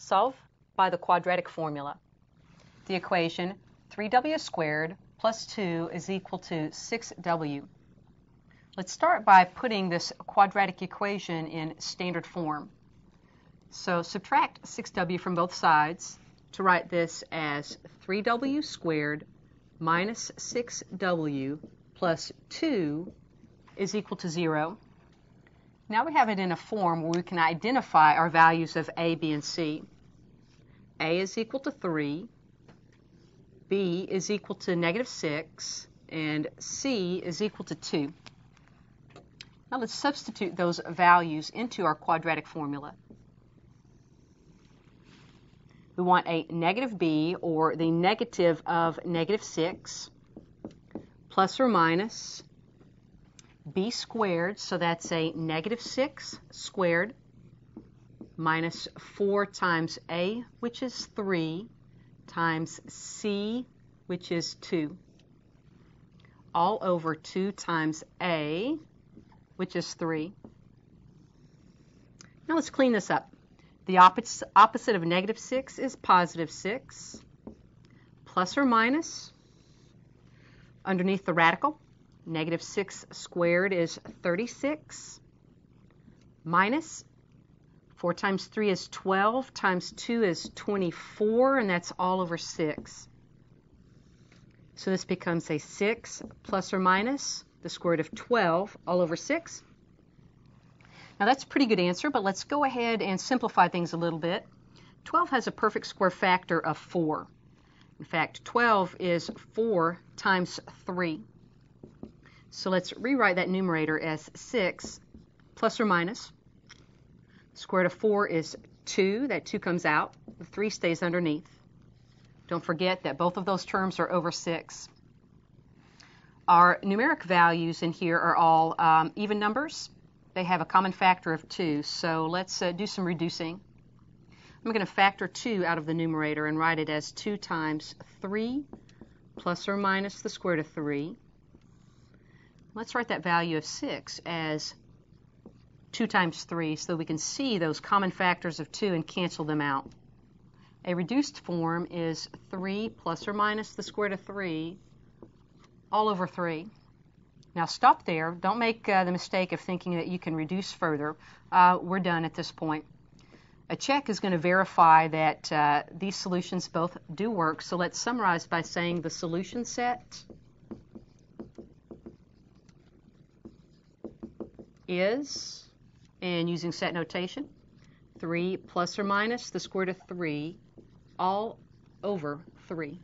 Solve by the quadratic formula. The equation 3w squared plus 2 is equal to 6w. Let's start by putting this quadratic equation in standard form. So subtract 6w from both sides to write this as 3w squared minus 6w plus 2 is equal to 0. Now we have it in a form where we can identify our values of a, b, and c. A is equal to 3, b is equal to negative 6, and c is equal to 2. Now let's substitute those values into our quadratic formula. We want a negative b, or the negative of negative 6, plus or minus b squared, so that's a negative 6 squared, minus 4 times a, which is 3, times c, which is 2, all over 2 times a, which is 3. Now let's clean this up. The opposite of negative 6 is positive 6, plus or minus, underneath the radical, negative 6 squared is 36, minus 4 times 3 is 12, times 2 is 24, and that's all over 6. So this becomes a 6 plus or minus the square root of 12 all over 6. Now that's a pretty good answer, but let's go ahead and simplify things a little bit. 12 has a perfect square factor of 4. In fact, 12 is 4 times 3. So let's rewrite that numerator as 6 plus or minus. The square root of 4 is 2. That 2 comes out. The 3 stays underneath. Don't forget that both of those terms are over 6. Our numeric values in here are all even numbers. They have a common factor of 2, so let's do some reducing. I'm going to factor 2 out of the numerator and write it as 2 times 3 plus or minus the square root of 3. Let's write that value of 6 as 2 times 3 so we can see those common factors of 2 and cancel them out. A reduced form is 3 plus or minus the square root of 3 all over 3. Now stop there. Don't make the mistake of thinking that you can reduce further. We're done at this point. A check is going to verify that these solutions both do work. So let's summarize by saying the solution set is, and using set notation, 3 plus or minus the square root of 3 all over 3.